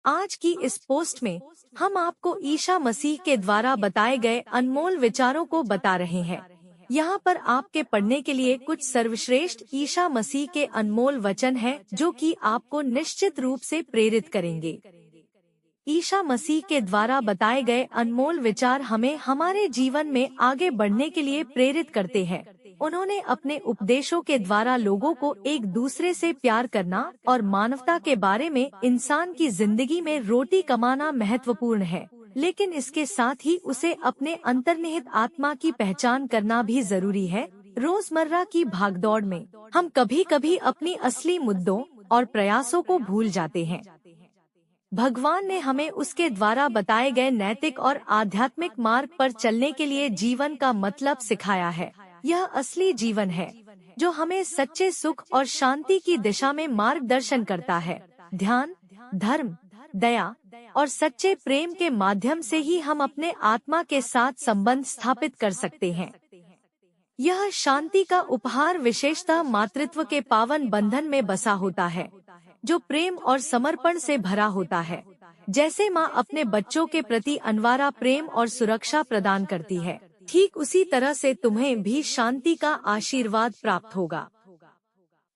आज की इस पोस्ट में हम आपको ईसा मसीह के द्वारा बताए गए अनमोल विचारों को बता रहे हैं। यहाँ पर आपके पढ़ने के लिए कुछ सर्वश्रेष्ठ ईसा मसीह के अनमोल वचन हैं जो कि आपको निश्चित रूप से प्रेरित करेंगे। ईसा मसीह के द्वारा बताए गए अनमोल विचार हमें हमारे जीवन में आगे बढ़ने के लिए प्रेरित करते हैं। उन्होंने अपने उपदेशों के द्वारा लोगों को एक दूसरे से प्यार करना और मानवता के बारे में इंसान की जिंदगी में रोटी कमाना महत्वपूर्ण है, लेकिन इसके साथ ही उसे अपने अंतर्निहित आत्मा की पहचान करना भी जरूरी है। रोजमर्रा की भागदौड़ में हम कभी कभी अपनी असली मुद्दों और प्रयासों को भूल जाते हैं। भगवान ने हमें उसके द्वारा बताए गए नैतिक और आध्यात्मिक मार्ग पर चलने के लिए जीवन का मतलब सिखाया है। यह असली जीवन है जो हमें सच्चे सुख और शांति की दिशा में मार्गदर्शन करता है। ध्यान, धर्म, दया और सच्चे प्रेम के माध्यम से ही हम अपने आत्मा के साथ संबंध स्थापित कर सकते हैं। यह शांति का उपहार विशेषतः मातृत्व के पावन बंधन में बसा होता है, जो प्रेम और समर्पण से भरा होता है। जैसे माँ अपने बच्चों के प्रति अनवारा प्रेम और सुरक्षा प्रदान करती है, ठीक उसी तरह से तुम्हें भी शांति का आशीर्वाद प्राप्त होगा।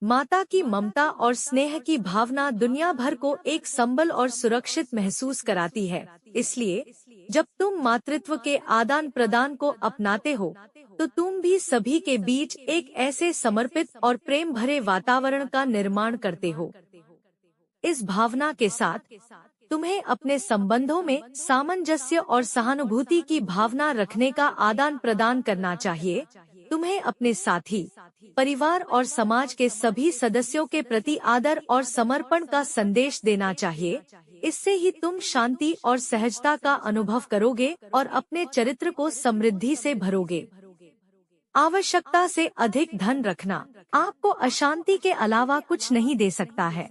माता की ममता और स्नेह की भावना दुनिया भर को एक संबल और सुरक्षित महसूस कराती है। इसलिए जब तुम मातृत्व के आदान प्रदान को अपनाते हो, तो तुम भी सभी के बीच एक ऐसे समर्पित और प्रेम भरे वातावरण का निर्माण करते हो। इस भावना के साथ तुम्हें अपने संबंधों में सामंजस्य और सहानुभूति की भावना रखने का आदान प्रदान करना चाहिए। तुम्हें अपने साथी, परिवार और समाज के सभी सदस्यों के प्रति आदर और समर्पण का संदेश देना चाहिए। इससे ही तुम शांति और सहजता का अनुभव करोगे और अपने चरित्र को समृद्धि से भरोगे। आवश्यकता से अधिक धन रखना आपको अशांति के अलावा कुछ नहीं दे सकता है।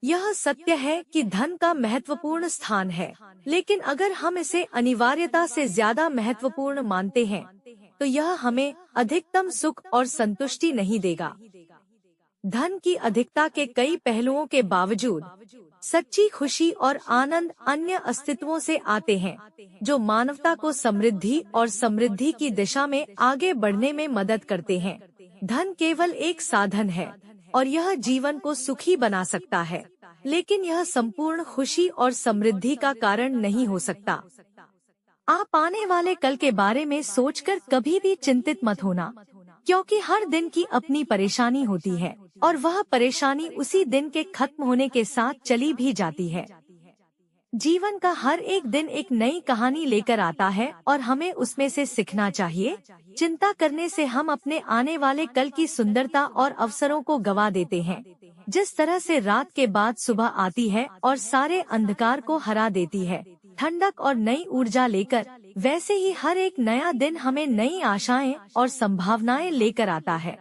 यह सत्य है कि धन का महत्वपूर्ण स्थान है, लेकिन अगर हम इसे अनिवार्यता से ज्यादा महत्वपूर्ण मानते हैं, तो यह हमें अधिकतम सुख और संतुष्टि नहीं देगा। धन की अधिकता के कई पहलुओं के बावजूद सच्ची खुशी और आनंद अन्य अस्तित्वों से आते हैं, जो मानवता को समृद्धि और समृद्धि की दिशा में आगे बढ़ने में मदद करते हैं। धन केवल एक साधन है और यह जीवन को सुखी बना सकता है, लेकिन यह संपूर्ण खुशी और समृद्धि का कारण नहीं हो सकता। आप आने वाले कल के बारे में सोचकर कभी भी चिंतित मत होना, क्योंकि हर दिन की अपनी परेशानी होती है और वह परेशानी उसी दिन के खत्म होने के साथ चली भी जाती है। जीवन का हर एक दिन एक नई कहानी लेकर आता है और हमें उसमें से सीखना चाहिए। चिंता करने से हम अपने आने वाले कल की सुंदरता और अवसरों को गवा देते हैं। जिस तरह से रात के बाद सुबह आती है और सारे अंधकार को हरा देती है, ठंडक और नई ऊर्जा लेकर, वैसे ही हर एक नया दिन हमें नई आशाएं और संभावनाएं लेकर आता है।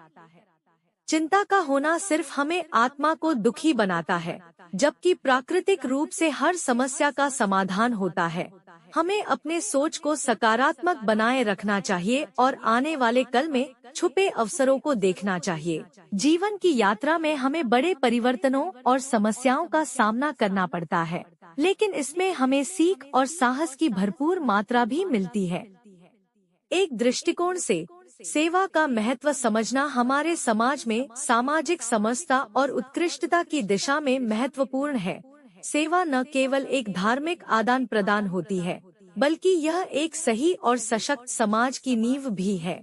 चिंता का होना सिर्फ हमें आत्मा को दुखी बनाता है, जबकि प्राकृतिक रूप से हर समस्या का समाधान होता है। हमें अपने सोच को सकारात्मक बनाए रखना चाहिए और आने वाले कल में छुपे अवसरों को देखना चाहिए। जीवन की यात्रा में हमें बड़े परिवर्तनों और समस्याओं का सामना करना पड़ता है, लेकिन इसमें हमें सीख और साहस की भरपूर मात्रा भी मिलती है। एक दृष्टिकोण से सेवा का महत्व समझना हमारे समाज में सामाजिक समरसता और उत्कृष्टता की दिशा में महत्वपूर्ण है। सेवा न केवल एक धार्मिक आदान प्रदान होती है, बल्कि यह एक सही और सशक्त समाज की नींव भी है।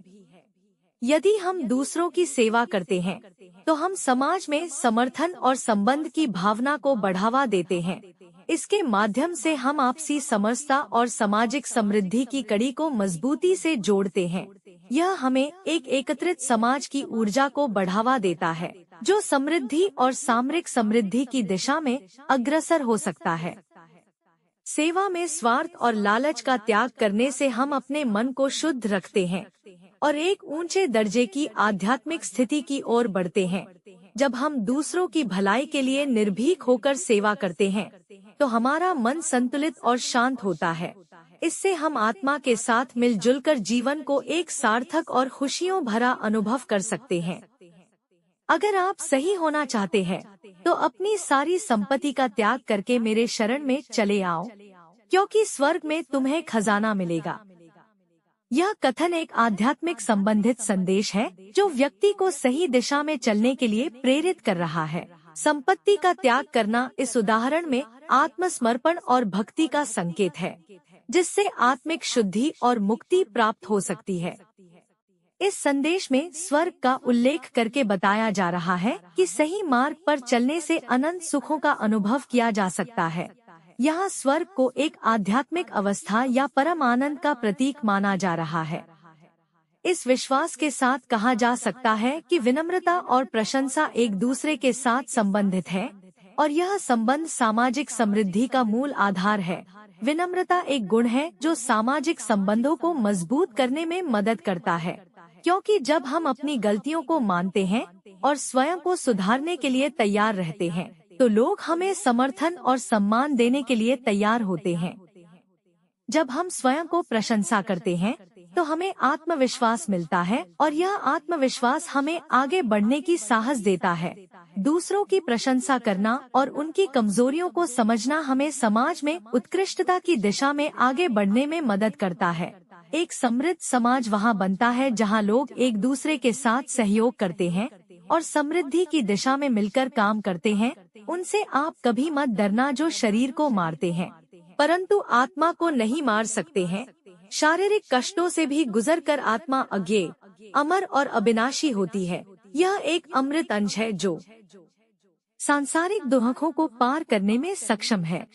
यदि हम दूसरों की सेवा करते हैं, तो हम समाज में समर्थन और संबंध की भावना को बढ़ावा देते हैं। इसके माध्यम से हम आपसी समरसता और सामाजिक समृद्धि की कड़ी को मजबूती से जोड़ते हैं। यह हमें एक एकत्रित समाज की ऊर्जा को बढ़ावा देता है, जो समृद्धि और सामरिक समृद्धि की दिशा में अग्रसर हो सकता है। सेवा में स्वार्थ और लालच का त्याग करने से हम अपने मन को शुद्ध रखते हैं और एक ऊंचे दर्जे की आध्यात्मिक स्थिति की ओर बढ़ते हैं। जब हम दूसरों की भलाई के लिए निर्भीक होकर सेवा करते हैं, तो हमारा मन संतुलित और शांत होता है। इससे हम आत्मा के साथ मिलजुल कर जीवन को एक सार्थक और खुशियों भरा अनुभव कर सकते हैं। अगर आप सही होना चाहते हैं, तो अपनी सारी संपत्ति का त्याग करके मेरे शरण में चले आओ, क्योंकि स्वर्ग में तुम्हें खजाना मिलेगा। यह कथन एक आध्यात्मिक संबंधित संदेश है जो व्यक्ति को सही दिशा में चलने के लिए प्रेरित कर रहा है। संपत्ति का त्याग करना इस उदाहरण में आत्मसमर्पण और भक्ति का संकेत है, जिससे आत्मिक शुद्धि और मुक्ति प्राप्त हो सकती है। इस संदेश में स्वर्ग का उल्लेख करके बताया जा रहा है कि सही मार्ग पर चलने से अनंत सुखों का अनुभव किया जा सकता है। यहाँ स्वर्ग को एक आध्यात्मिक अवस्था या परम आनंद का प्रतीक माना जा रहा है। इस विश्वास के साथ कहा जा सकता है कि विनम्रता और प्रशंसा एक दूसरे के साथ संबंधित है और यह संबंध सामाजिक समृद्धि का मूल आधार है। विनम्रता एक गुण है जो सामाजिक संबंधों को मजबूत करने में मदद करता है, क्योंकि जब हम अपनी गलतियों को मानते हैं और स्वयं को सुधारने के लिए तैयार रहते हैं, तो लोग हमें समर्थन और सम्मान देने के लिए तैयार होते हैं। जब हम स्वयं को प्रशंसा करते हैं तो हमें आत्मविश्वास मिलता है और यह आत्मविश्वास हमें आगे बढ़ने की साहस देता है। दूसरों की प्रशंसा करना और उनकी कमजोरियों को समझना हमें समाज में उत्कृष्टता की दिशा में आगे बढ़ने में मदद करता है। एक समृद्ध समाज वहाँ बनता है जहाँ लोग एक दूसरे के साथ सहयोग करते हैं और समृद्धि की दिशा में मिलकर काम करते हैं। उनसे आप कभी मत डरना जो शरीर को मारते हैं परंतु आत्मा को नहीं मार सकते हैं। शारीरिक कष्टों से भी गुजरकर आत्मा अज्ञेय, अमर और अविनाशी होती है। यह एक अमृत अंश है जो सांसारिक दुखों को पार करने में सक्षम है।